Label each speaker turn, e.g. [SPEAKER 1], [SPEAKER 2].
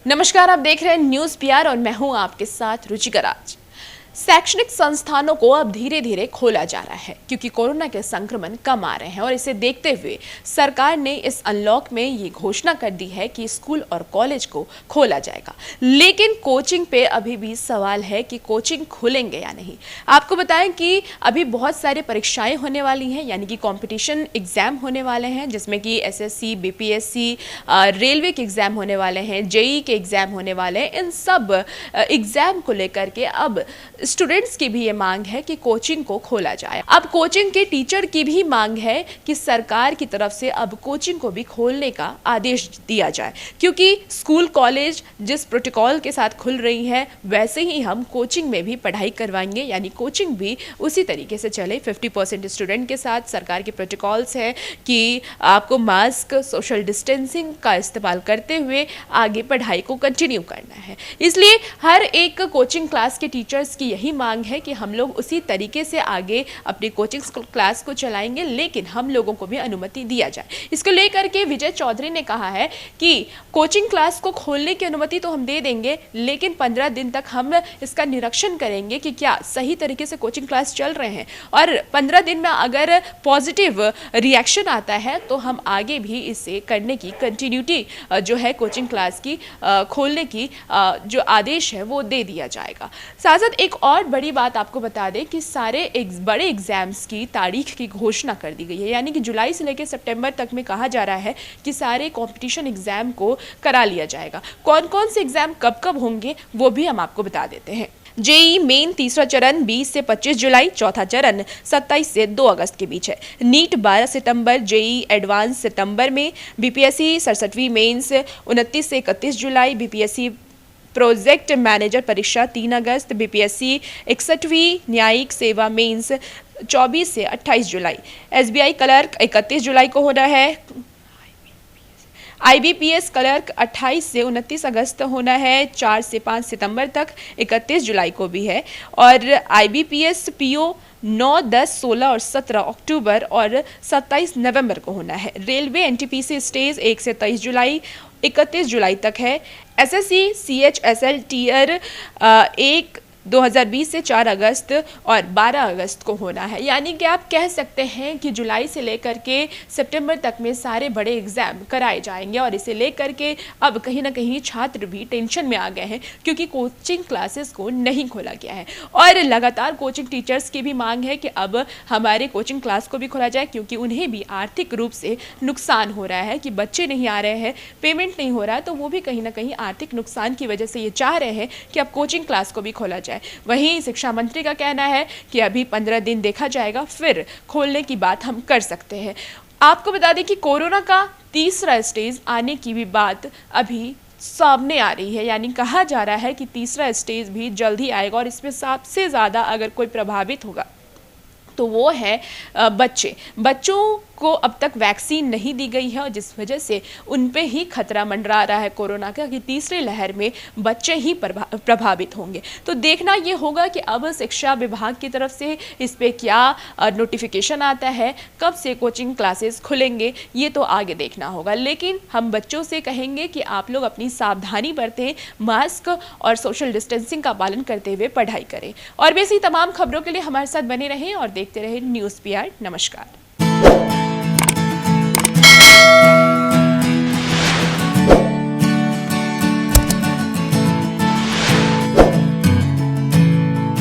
[SPEAKER 1] नमस्कार, आप देख रहे हैं न्यूज़ पीआर और मैं हूं आपके साथ रुचिका राज। शैक्षणिक संस्थानों को अब धीरे धीरे खोला जा रहा है क्योंकि कोरोना के संक्रमण कम आ रहे हैं और इसे देखते हुए सरकार ने इस अनलॉक में ये घोषणा कर दी है कि स्कूल और कॉलेज को खोला जाएगा। लेकिन कोचिंग पे अभी भी सवाल है कि कोचिंग खुलेंगे या नहीं। आपको बताएं कि अभी बहुत सारी परीक्षाएं होने वाली हैं, यानी कि कंपटीशन एग्जाम होने वाले हैं, जिसमें कि एसएससी, बीपीएससी, रेलवे के एग्जाम होने वाले हैं, जेईई के एग्जाम होने वाले हैं। इन सब एग्जाम को लेकर के अब स्टूडेंट्स की भी ये मांग है कि कोचिंग को खोला जाए। अब कोचिंग के टीचर की भी मांग है कि सरकार की तरफ से अब कोचिंग को भी खोलने का आदेश दिया जाए, क्योंकि स्कूल कॉलेज जिस प्रोटोकॉल के साथ खुल रही है वैसे ही हम कोचिंग में भी पढ़ाई करवाएंगे, यानी कोचिंग भी उसी तरीके से चले। 50% स्टूडेंट के साथ सरकार के प्रोटोकॉल्स है कि आपको मास्क, सोशल डिस्टेंसिंग का इस्तेमाल करते हुए आगे पढ़ाई को कंटिन्यू करना है। इसलिए हर एक कोचिंग क्लास के टीचर्स की यही मांग है कि हम लोग उसी तरीके से आगे अपनी कोचिंग क्लास को चलाएंगे, लेकिन हम लोगों को भी अनुमति दिया जाए। इसको लेकर के विजय चौधरी ने कहा है कि कोचिंग क्लास को खोलने की अनुमति तो हम दे देंगे, लेकिन 15 दिन तक हम इसका निरीक्षण करेंगे कि क्या सही तरीके से कोचिंग क्लास चल रहे हैं, और 15 दिन में अगर पॉजिटिव रिएक्शन आता है तो हम आगे भी इसे करने की कंटिन्यूटी जो है कोचिंग क्लास की खोलने की जो आदेश है वो दे दिया जाएगा। साथ साथ एक और बड़ी बात आपको बता दें कि सारे बड़े एग्जाम्स की तारीख की घोषणा कर दी गई है, यानी कि जुलाई से लेकर सितंबर तक में कहा जा रहा है कि सारे कंपटीशन एग्जाम को करा लिया जाएगा। कौन कौन से एग्जाम कब कब होंगे वो भी हम आपको बता देते हैं। जेईई मेन तीसरा चरण 20 से 25 जुलाई, चौथा चरण 27 से 2 अगस्त के बीच है। नीट 12 सितंबर, जेईई एडवांस सितंबर में, बीपीएससी 67वीं मेंस 29 से 31 जुलाई, बीपीएससी प्रोजेक्ट मैनेजर परीक्षा 3 अगस्त, बीपीएससी 61वीं न्यायिक सेवा मेंस 24 से 28 जुलाई, एसबीआई क्लर्क 31 जुलाई को होना है, आईबीपीएस क्लर्क 28 से 29 अगस्त होना है, 4 से 5 सितंबर तक, 31 जुलाई को भी है, और आईबीपीएस पीओ 9, 10, 16 और 17 अक्टूबर और 27 नवंबर को होना है। रेलवे एनटीपीसी स्टेज 1 से 23 जुलाई, 31 जुलाई तक है। एसएससी सीएचएसएल टियर 1 2020 से 4 अगस्त और 12 अगस्त को होना है। यानी कि आप कह सकते हैं कि जुलाई से लेकर के सितंबर तक में सारे बड़े एग्जाम कराए जाएंगे, और इसे लेकर के अब कहीं ना कहीं छात्र भी टेंशन में आ गए हैं क्योंकि कोचिंग क्लासेस को नहीं खोला गया है। और लगातार कोचिंग टीचर्स की भी मांग है कि अब हमारे कोचिंग क्लास को भी खोला जाए, क्योंकि उन्हें भी आर्थिक रूप से नुकसान हो रहा है कि बच्चे नहीं आ रहे हैं, पेमेंट नहीं हो रहा है, तो वो भी कहीं ना कहीं आर्थिक नुकसान की वजह से ये चाह रहे हैं कि अब कोचिंग क्लास को भी खोला जाए। वहीं शिक्षा मंत्री का कहना है कि अभी 15 दिन देखा जाएगा, फिर खोलने की बात हम कर सकते हैं। आपको बता दें कि कोरोना का तीसरा स्टेज आने की भी बात अभी सामने आ रही है, यानी कहा जा रहा है कि तीसरा स्टेज भी जल्द ही आएगा, और इसमें सबसे ज़्यादा अगर कोई प्रभावित होगा तो वो है बच्चों को अब तक वैक्सीन नहीं दी गई है, और जिस वजह से उन पे ही खतरा मंडरा रहा है कोरोना का कि तीसरे लहर में बच्चे ही प्रभावित होंगे। तो देखना ये होगा कि अब शिक्षा विभाग की तरफ से इस पे क्या नोटिफिकेशन आता है, कब से कोचिंग क्लासेस खुलेंगे, ये तो आगे देखना होगा। लेकिन हम बच्चों से कहेंगे कि आप लोग अपनी सावधानी बरतें, मास्क और सोशल डिस्टेंसिंग का पालन करते हुए पढ़ाई करें। और वैसे ही तमाम खबरों के लिए हमारे साथ बने रहें और देखते रहें न्यूज़ पीआर। नमस्कार।